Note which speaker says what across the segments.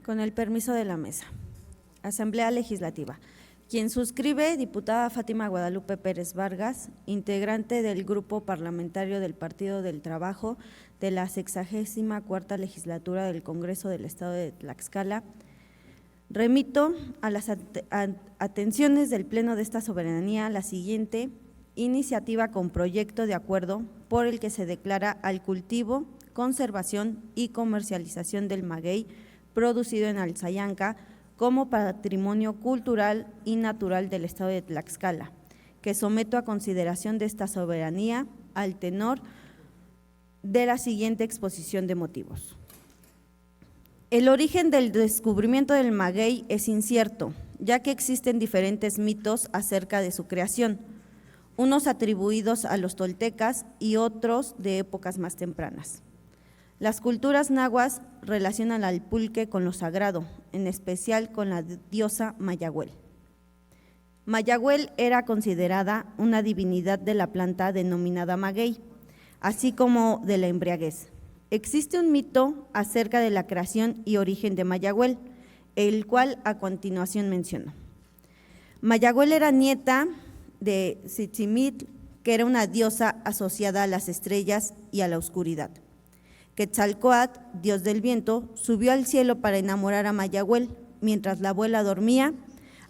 Speaker 1: Con el permiso de la mesa. Asamblea Legislativa. Quien suscribe, diputada Fátima Guadalupe Pérez Vargas, integrante del Grupo Parlamentario del Partido del Trabajo de la 64ª Legislatura del Congreso del Estado de Tlaxcala. Remito a las atenciones del Pleno de esta soberanía la siguiente iniciativa con proyecto de acuerdo por el que se declara al cultivo, conservación y comercialización del maguey producido en Alzayanca como patrimonio cultural y natural del Estado de Tlaxcala, que someto a consideración de esta soberanía al tenor de la siguiente exposición de motivos. El origen del descubrimiento del maguey es incierto, ya que existen diferentes mitos acerca de su creación, unos atribuidos a los toltecas y otros de épocas más tempranas. Las culturas nahuas relacionan al pulque con lo sagrado, en especial con la diosa Mayagüel. Mayagüel era considerada una divinidad de la planta denominada maguey, así como de la embriaguez. Existe un mito acerca de la creación y origen de Mayagüel, el cual a continuación menciono. Mayagüel era nieta de Tzitzimil, que era una diosa asociada a las estrellas y a la oscuridad. Quetzalcóatl, dios del viento, subió al cielo para enamorar a Mayagüel. Mientras la abuela dormía,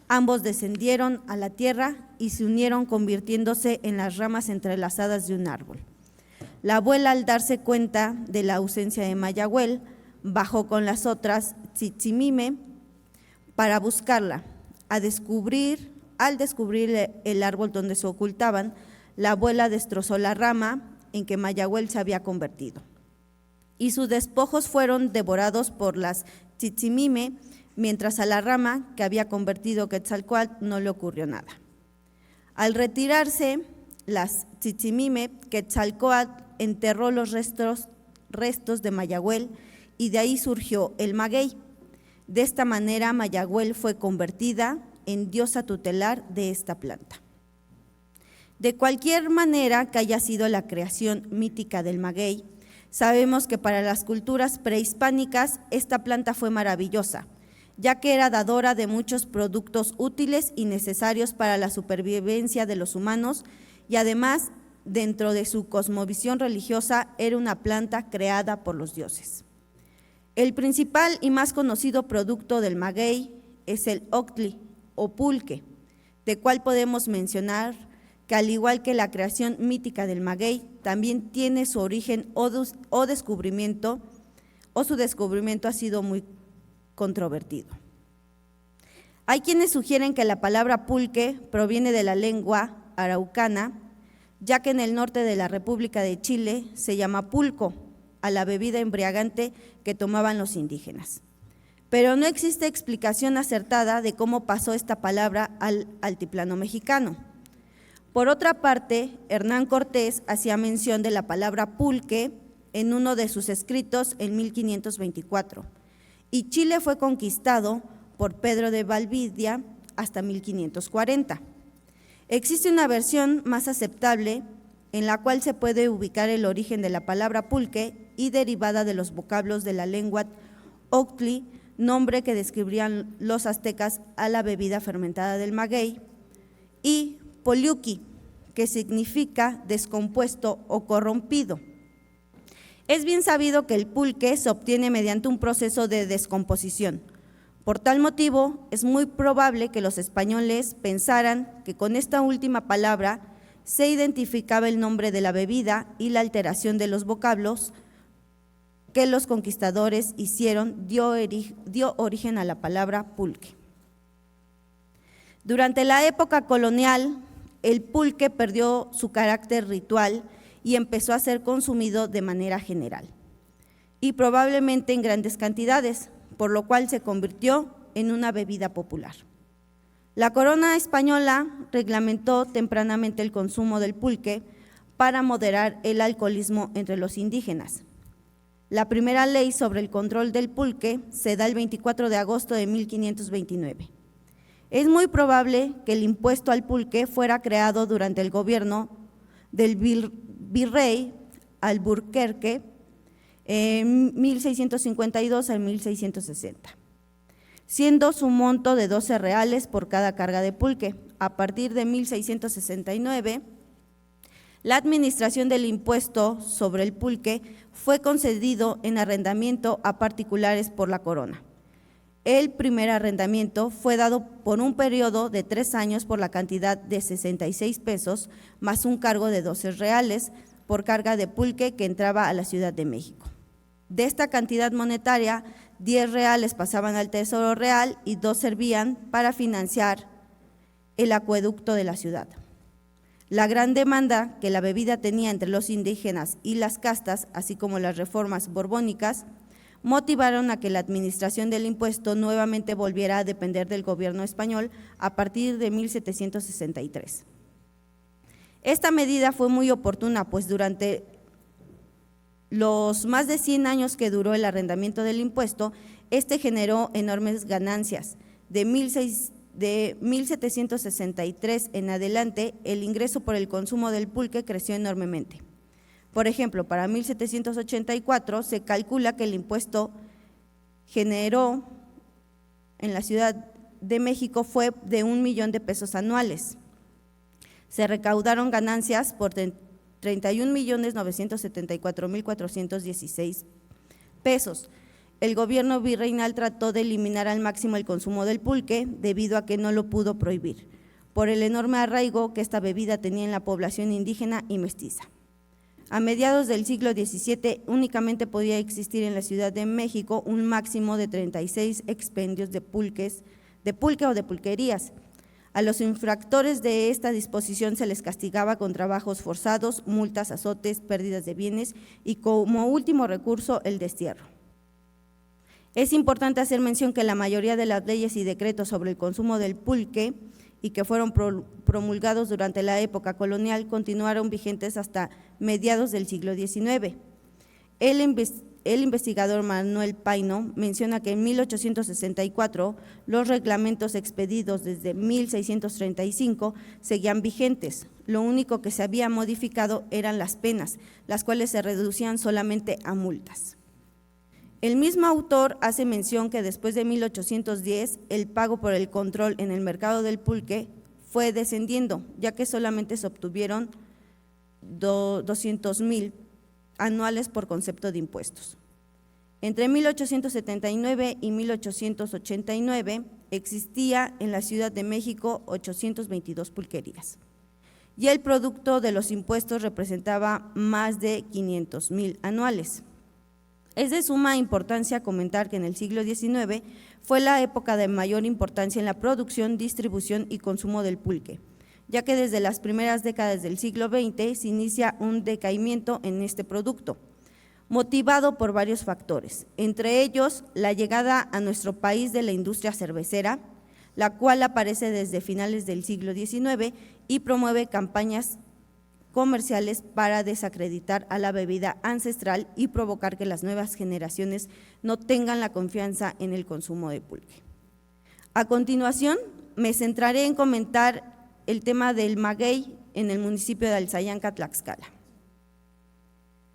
Speaker 1: ambos descendieron a la tierra y se unieron convirtiéndose en las ramas entrelazadas de un árbol. La abuela, al darse cuenta de la ausencia de Mayagüel, bajó con las otras Tzitzimime para buscarla. Al descubrir el árbol donde se ocultaban, la abuela destrozó la rama en que Mayagüel se había convertido, y sus despojos fueron devorados por las Tzitzimime, mientras a la rama que había convertido Quetzalcóatl no le ocurrió nada. Al retirarse las Tzitzimime, Quetzalcóatl enterró los restos de Mayagüel y de ahí surgió el maguey. De esta manera Mayagüel fue convertida en diosa tutelar de esta planta. De cualquier manera que haya sido la creación mítica del maguey, sabemos que para las culturas prehispánicas esta planta fue maravillosa, ya que era dadora de muchos productos útiles y necesarios para la supervivencia de los humanos, y además, dentro de su cosmovisión religiosa, era una planta creada por los dioses. El principal y más conocido producto del maguey es el octli o pulque, de cual podemos mencionar que al igual que la creación mítica del maguey, también tiene su origen o descubrimiento, o su descubrimiento ha sido muy controvertido. Hay quienes sugieren que la palabra pulque proviene de la lengua araucana, ya que en el norte de la República de Chile se llama pulco a la bebida embriagante que tomaban los indígenas. Pero no existe explicación acertada de cómo pasó esta palabra al altiplano mexicano. Por otra parte, Hernán Cortés hacía mención de la palabra pulque en uno de sus escritos en 1524, y Chile fue conquistado por Pedro de Valdivia hasta 1540. Existe una versión más aceptable en la cual se puede ubicar el origen de la palabra pulque y derivada de los vocablos de la lengua octli, nombre que describirían los aztecas a la bebida fermentada del maguey, y poliuqui, que significa descompuesto o corrompido. Es bien sabido que el pulque se obtiene mediante un proceso de descomposición. Por tal motivo, es muy probable que los españoles pensaran que con esta última palabra se identificaba el nombre de la bebida, y la alteración de los vocablos que los conquistadores hicieron dio origen a la palabra pulque. Durante la época colonial, el pulque perdió su carácter ritual y empezó a ser consumido de manera general, y probablemente en grandes cantidades, por lo cual se convirtió en una bebida popular. La corona española reglamentó tempranamente el consumo del pulque para moderar el alcoholismo entre los indígenas. La primera ley sobre el control del pulque se da el 24 de agosto de 1529. Es muy probable que el impuesto al pulque fuera creado durante el gobierno del virrey Alburquerque en 1652 al 1660. siendo su monto de 12 reales por cada carga de pulque. A partir de 1669, la administración del impuesto sobre el pulque fue concedido en arrendamiento a particulares por la corona. El primer arrendamiento fue dado por un periodo de 3 años por la cantidad de 66 pesos, más un cargo de 12 reales por carga de pulque que entraba a la Ciudad de México. De esta cantidad monetaria, 10 reales pasaban al Tesoro Real y 2 servían para financiar el acueducto de la ciudad. La gran demanda que la bebida tenía entre los indígenas y las castas, así como las reformas borbónicas, motivaron a que la administración del impuesto nuevamente volviera a depender del gobierno español a partir de 1763. Esta medida fue muy oportuna, pues durante los más de 100 años que duró el arrendamiento del impuesto, este generó enormes ganancias. De 1763 en adelante, el ingreso por el consumo del pulque creció enormemente. Por ejemplo, para 1784 se calcula que el impuesto generó en la Ciudad de México fue de 1 millón de pesos anuales. Se recaudaron ganancias por 31.974.416 pesos. El gobierno virreinal trató de eliminar al máximo el consumo del pulque debido a que no lo pudo prohibir, por el enorme arraigo que esta bebida tenía en la población indígena y mestiza. A mediados del siglo XVII únicamente podía existir en la Ciudad de México un máximo de 36 expendios de pulque o de pulquerías. A los infractores de esta disposición se les castigaba con trabajos forzados, multas, azotes, pérdidas de bienes y como último recurso el destierro. Es importante hacer mención que la mayoría de las leyes y decretos sobre el consumo del pulque y que fueron promulgados durante la época colonial continuaron vigentes hasta mediados del siglo XIX. El investigador Manuel Paino menciona que en 1864 los reglamentos expedidos desde 1635 seguían vigentes. Lo único que se había modificado eran las penas, las cuales se reducían solamente a multas. El mismo autor hace mención que después de 1810 el pago por el control en el mercado del pulque fue descendiendo, ya que solamente se obtuvieron 200,000 anuales por concepto de impuestos. Entre 1879 y 1889 existía en la Ciudad de México 822 pulquerías y el producto de los impuestos representaba más de 500,000 anuales. Es de suma importancia comentar que en el siglo XIX fue la época de mayor importancia en la producción, distribución y consumo del pulque, ya que desde las primeras décadas del siglo XX se inicia un decaimiento en este producto, motivado por varios factores, entre ellos la llegada a nuestro país de la industria cervecera, la cual aparece desde finales del siglo XIX y promueve campañas comerciales para desacreditar a la bebida ancestral y provocar que las nuevas generaciones no tengan la confianza en el consumo de pulque. A continuación, me centraré en comentar el tema del maguey en el municipio de Alzayanca, Tlaxcala.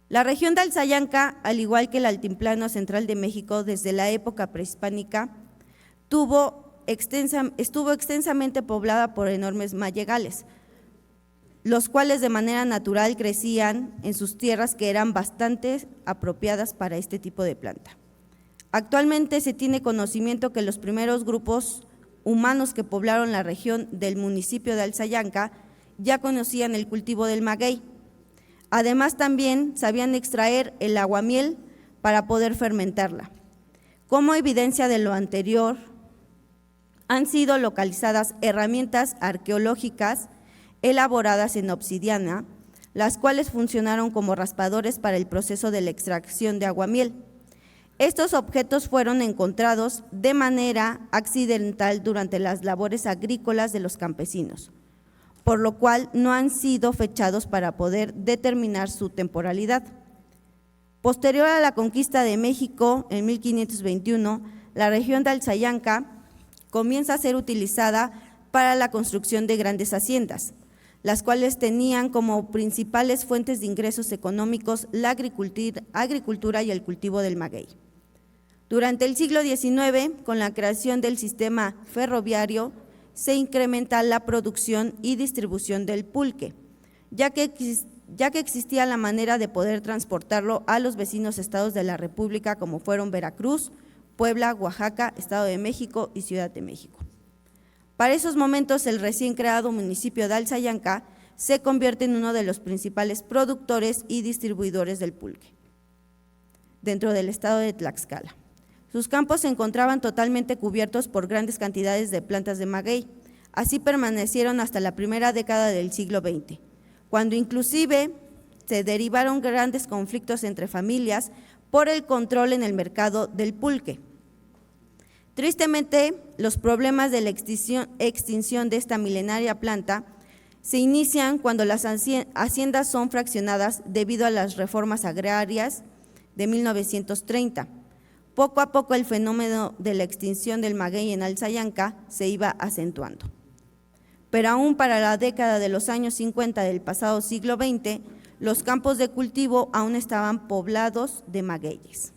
Speaker 1: La región de Alzayanca, al igual que el altiplano central de México desde la época prehispánica, estuvo extensamente poblada por enormes mayegales, los cuales de manera natural crecían en sus tierras que eran bastante apropiadas para este tipo de planta. Actualmente se tiene conocimiento que los primeros grupos humanos que poblaron la región del municipio de Alzayanca ya conocían el cultivo del maguey. Además, también sabían extraer el aguamiel para poder fermentarla. Como evidencia de lo anterior, han sido localizadas herramientas arqueológicas elaboradas en obsidiana, las cuales funcionaron como raspadores para el proceso de la extracción de aguamiel. Estos objetos fueron encontrados de manera accidental durante las labores agrícolas de los campesinos, por lo cual no han sido fechados para poder determinar su temporalidad. Posterior a la conquista de México, en 1521, la región de Alzayanca comienza a ser utilizada para la construcción de grandes haciendas, las cuales tenían como principales fuentes de ingresos económicos la agricultura y el cultivo del maguey. Durante el siglo XIX, con la creación del sistema ferroviario, se incrementa la producción y distribución del pulque, ya que existía la manera de poder transportarlo a los vecinos estados de la República, como fueron Veracruz, Puebla, Oaxaca, Estado de México y Ciudad de México. Para esos momentos, el recién creado municipio de Alzayanca se convierte en uno de los principales productores y distribuidores del pulque dentro del estado de Tlaxcala. Sus campos se encontraban totalmente cubiertos por grandes cantidades de plantas de maguey. Así permanecieron hasta la primera década del siglo XX, cuando inclusive se derivaron grandes conflictos entre familias por el control en el mercado del pulque. Tristemente, los problemas de la extinción de esta milenaria planta se inician cuando las haciendas son fraccionadas debido a las reformas agrarias de 1930. Poco a poco el fenómeno de la extinción del maguey en Alzayanca se iba acentuando. Pero aún para la década de los años 50 del pasado siglo XX, los campos de cultivo aún estaban poblados de magueyes.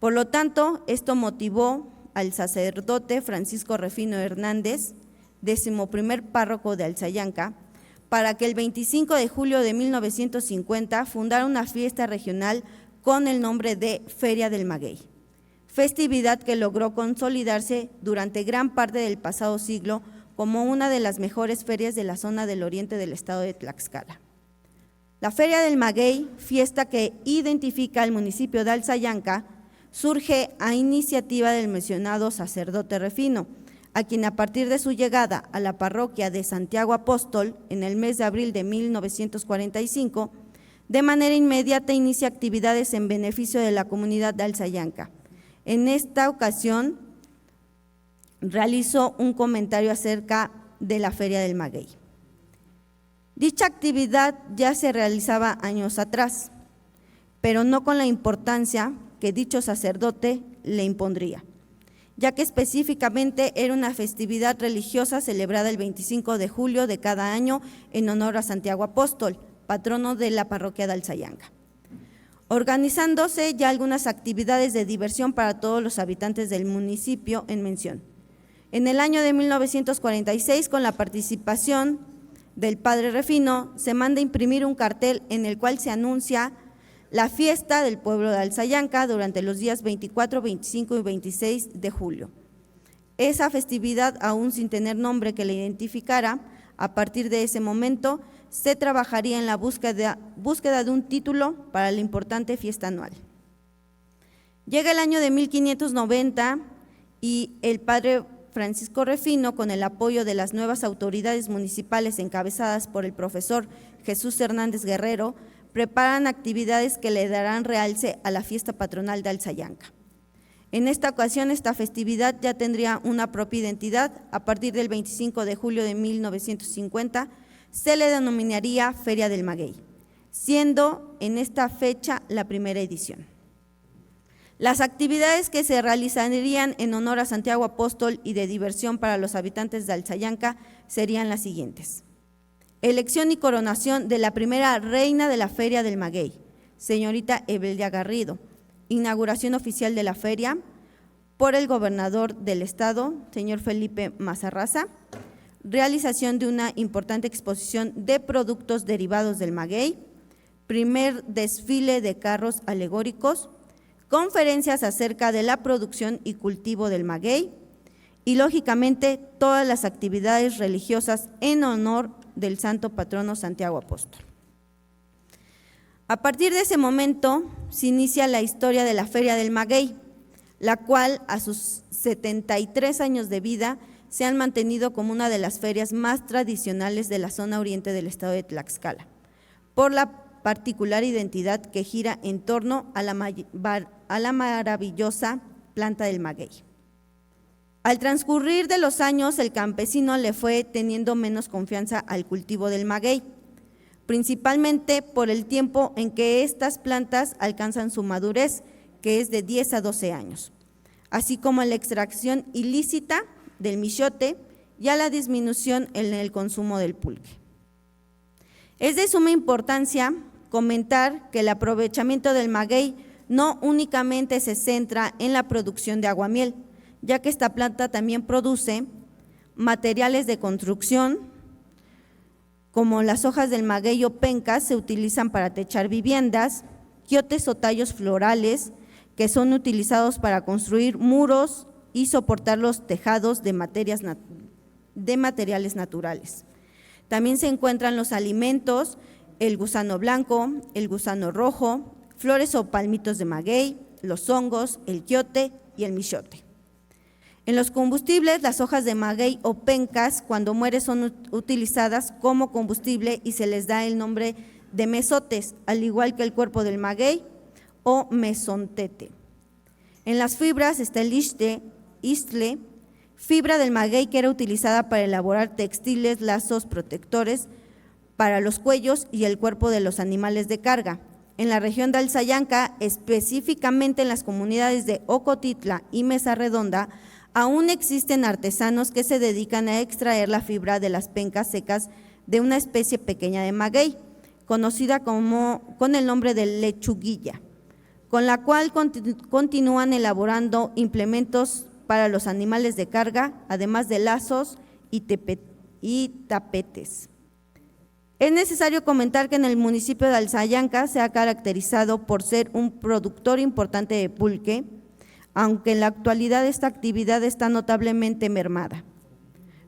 Speaker 1: Por lo tanto, esto motivó al sacerdote Francisco Refino Hernández, 11º párroco de Alzayanca, para que el 25 de julio de 1950 fundara una fiesta regional con el nombre de Feria del Maguey, festividad que logró consolidarse durante gran parte del pasado siglo como una de las mejores ferias de la zona del oriente del estado de Tlaxcala. La Feria del Maguey, fiesta que identifica al municipio de Alzayanca, surge a iniciativa del mencionado sacerdote Refino, a quien a partir de su llegada a la parroquia de Santiago Apóstol en el mes de abril de 1945, de manera inmediata inicia actividades en beneficio de la comunidad de Alzayanca. En esta ocasión realizó un comentario acerca de la Feria del Maguey. Dicha actividad ya se realizaba años atrás, pero no con la importancia que dicho sacerdote le impondría, ya que específicamente era una festividad religiosa celebrada el 25 de julio de cada año en honor a Santiago Apóstol, patrono de la parroquia de Alzayanca, organizándose ya algunas actividades de diversión para todos los habitantes del municipio en mención. En el año de 1946, con la participación del padre Refino, se manda imprimir un cartel en el cual se anuncia la fiesta del pueblo de Alzayanca durante los días 24, 25 y 26 de julio. Esa festividad, aún sin tener nombre que la identificara, a partir de ese momento se trabajaría en la búsqueda de un título para la importante fiesta anual. Llega el año de 1590 y el padre Francisco Refino, con el apoyo de las nuevas autoridades municipales encabezadas por el profesor Jesús Hernández Guerrero, preparan actividades que le darán realce a la fiesta patronal de Alzayanca. En esta ocasión, esta festividad ya tendría una propia identidad. A partir del 25 de julio de 1950, se le denominaría Feria del Maguey, siendo en esta fecha la primera edición. Las actividades que se realizarían en honor a Santiago Apóstol y de diversión para los habitantes de Alzayanca serían las siguientes: elección y coronación de la primera reina de la Feria del Maguey, señorita Evelia Garrido, inauguración oficial de la feria por el gobernador del estado, señor Felipe Mazarraza, realización de una importante exposición de productos derivados del maguey, primer desfile de carros alegóricos, conferencias acerca de la producción y cultivo del maguey y, lógicamente, todas las actividades religiosas en honor del santo patrono Santiago Apóstol. A partir de ese momento se inicia la historia de la Feria del Maguey, la cual a sus 73 años de vida se han mantenido como una de las ferias más tradicionales de la zona oriente del estado de Tlaxcala, por la particular identidad que gira en torno a la maravillosa planta del maguey. Al transcurrir de los años, el campesino le fue teniendo menos confianza al cultivo del maguey, principalmente por el tiempo en que estas plantas alcanzan su madurez, que es de 10 a 12 años, así como la extracción ilícita del michote y a la disminución en el consumo del pulque. Es de suma importancia comentar que el aprovechamiento del maguey no únicamente se centra en la producción de aguamiel, ya que esta planta también produce materiales de construcción, como las hojas del maguey o pencas se utilizan para techar viviendas, quiotes o tallos florales que son utilizados para construir muros y soportar los tejados de materiales naturales. También se encuentran los alimentos, el gusano blanco, el gusano rojo, flores o palmitos de maguey, los hongos, el quiote y el michote. En los combustibles, las hojas de maguey o pencas, cuando mueren, son utilizadas como combustible y se les da el nombre de mesotes, al igual que el cuerpo del maguey o mesontete. En las fibras está el istle, fibra del maguey que era utilizada para elaborar textiles, lazos protectores para los cuellos y el cuerpo de los animales de carga. En la región de Alzayanca, específicamente en las comunidades de Ocotitla y Mesa Redonda, aún existen artesanos que se dedican a extraer la fibra de las pencas secas de una especie pequeña de maguey, conocida con el nombre de lechuguilla, con la cual continúan elaborando implementos para los animales de carga, además de lazos y tapetes. Es necesario comentar que en el municipio de Alzayanca se ha caracterizado por ser un productor importante de pulque, aunque en la actualidad esta actividad está notablemente mermada.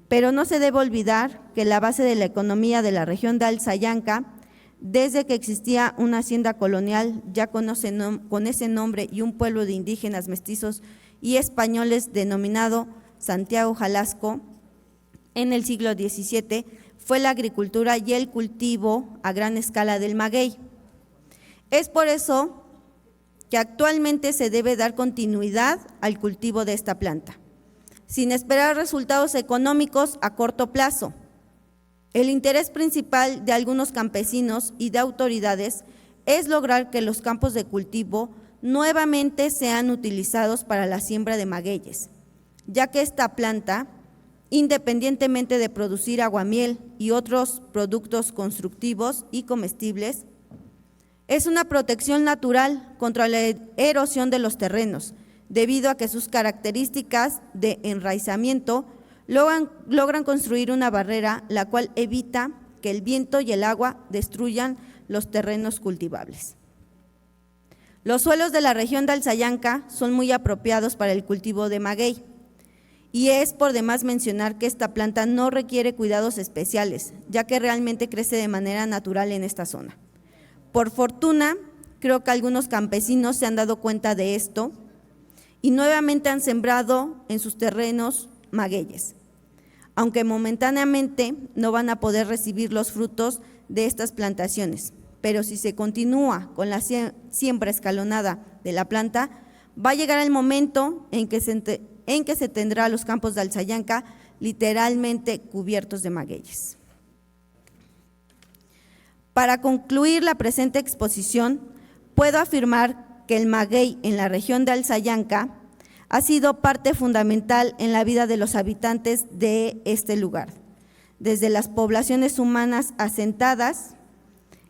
Speaker 1: Pero no se debe olvidar que la base de la economía de la región de Alzayanca, desde que existía una hacienda colonial ya con ese nombre y un pueblo de indígenas mestizos y españoles denominado Santiago Xalasco, en el siglo XVII, fue la agricultura y el cultivo a gran escala del maguey. Es por eso que actualmente se debe dar continuidad al cultivo de esta planta, sin esperar resultados económicos a corto plazo. El interés principal de algunos campesinos y de autoridades es lograr que los campos de cultivo nuevamente sean utilizados para la siembra de magueyes, ya que esta planta, independientemente de producir aguamiel y otros productos constructivos y comestibles, es una protección natural contra la erosión de los terrenos, debido a que sus características de enraizamiento logran construir una barrera, la cual evita que el viento y el agua destruyan los terrenos cultivables. Los suelos de la región de Alzayanca son muy apropiados para el cultivo de maguey, y es por demás mencionar que esta planta no requiere cuidados especiales, ya que realmente crece de manera natural en esta zona. Por fortuna, creo que algunos campesinos se han dado cuenta de esto y nuevamente han sembrado en sus terrenos magueyes, aunque momentáneamente no van a poder recibir los frutos de estas plantaciones, pero si se continúa con la siembra escalonada de la planta, va a llegar el momento en que se tendrá los campos de Alzayanca literalmente cubiertos de magueyes. Para concluir la presente exposición, puedo afirmar que el maguey en la región de Alzayanca ha sido parte fundamental en la vida de los habitantes de este lugar, desde las poblaciones humanas asentadas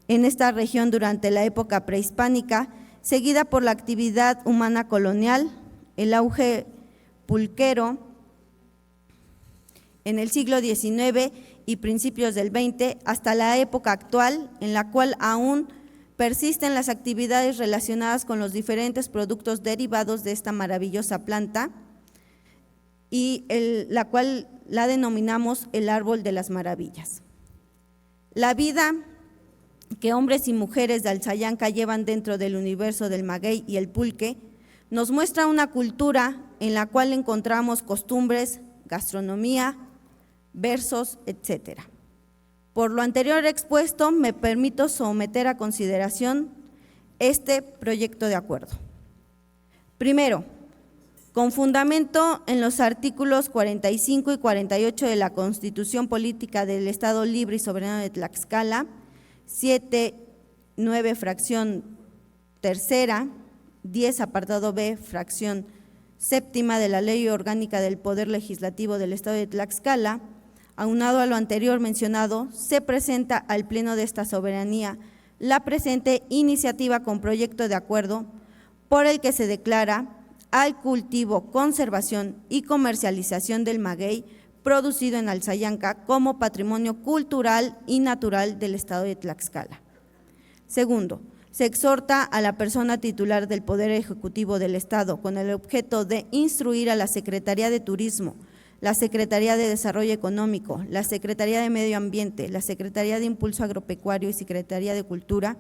Speaker 1: en esta región durante la época prehispánica, seguida por la actividad humana colonial, el auge pulquero en el siglo XIX y principios del XX, hasta la época actual, en la cual aún persisten las actividades relacionadas con los diferentes productos derivados de esta maravillosa planta, y la cual la denominamos el árbol de las maravillas. La vida que hombres y mujeres de Alzayanca llevan dentro del universo del maguey y el pulque nos muestra una cultura en la cual encontramos costumbres, gastronomía, versos, etcétera. Por lo anterior expuesto, me permito someter a consideración este proyecto de acuerdo. Primero, con fundamento en los artículos 45 y 48 de la Constitución Política del Estado Libre y Soberano de Tlaxcala, 7, 9, fracción tercera, 10, apartado B, fracción séptima de la Ley Orgánica del Poder Legislativo del Estado de Tlaxcala, aunado a lo anterior mencionado, se presenta al Pleno de esta soberanía la presente iniciativa con proyecto de acuerdo por el que se declara al cultivo, conservación y comercialización del maguey producido en Alzayanca como patrimonio cultural y natural del Estado de Tlaxcala. Segundo, se exhorta a la persona titular del Poder Ejecutivo del Estado con el objeto de instruir a la Secretaría de Turismo, la Secretaría de Desarrollo Económico, la Secretaría de Medio Ambiente, la Secretaría de Impulso Agropecuario y Secretaría de Cultura,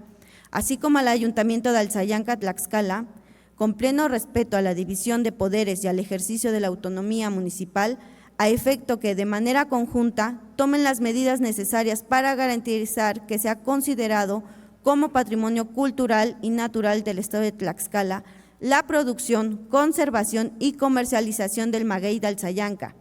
Speaker 1: así como al Ayuntamiento de Alzayanca, Tlaxcala, con pleno respeto a la división de poderes y al ejercicio de la autonomía municipal, a efecto que de manera conjunta tomen las medidas necesarias para garantizar que sea considerado como patrimonio cultural y natural del Estado de Tlaxcala la producción, conservación y comercialización del maguey de Alzayanca.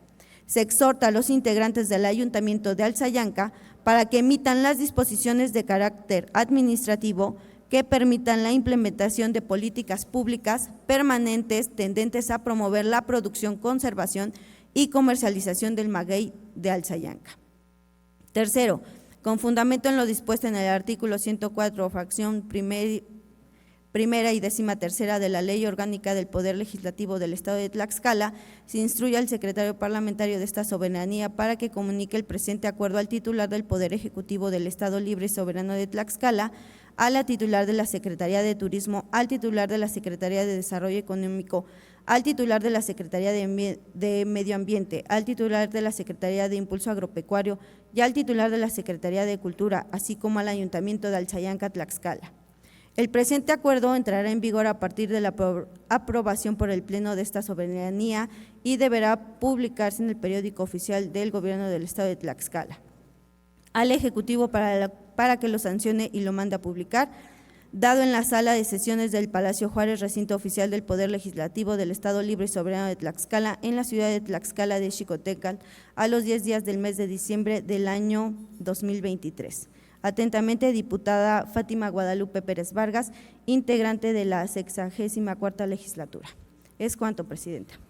Speaker 1: Se exhorta a los integrantes del Ayuntamiento de Alzayanca para que emitan las disposiciones de carácter administrativo que permitan la implementación de políticas públicas permanentes tendentes a promover la producción, conservación y comercialización del maguey de Alzayanca. Tercero, con fundamento en lo dispuesto en el artículo 104, fracción primera y 13ª de la Ley Orgánica del Poder Legislativo del Estado de Tlaxcala, se instruye al secretario parlamentario de esta soberanía para que comunique el presente acuerdo al titular del Poder Ejecutivo del Estado Libre y Soberano de Tlaxcala, a la titular de la Secretaría de Turismo, al titular de la Secretaría de Desarrollo Económico, al titular de la Secretaría de Medio Ambiente, al titular de la Secretaría de Impulso Agropecuario y al titular de la Secretaría de Cultura, así como al Ayuntamiento de Alzayanca, Tlaxcala. El presente acuerdo entrará en vigor a partir de la aprobación por el Pleno de esta soberanía y deberá publicarse en el periódico oficial del Gobierno del Estado de Tlaxcala. Al Ejecutivo para que lo sancione y lo mande a publicar, dado en la sala de sesiones del Palacio Juárez, recinto oficial del Poder Legislativo del Estado Libre y Soberano de Tlaxcala, en la ciudad de Tlaxcala de Xicoténcatl, a los 10 días del mes de diciembre del año 2023. Atentamente, diputada Fátima Guadalupe Pérez Vargas, integrante de la 64ª legislatura. Es cuanto, presidenta.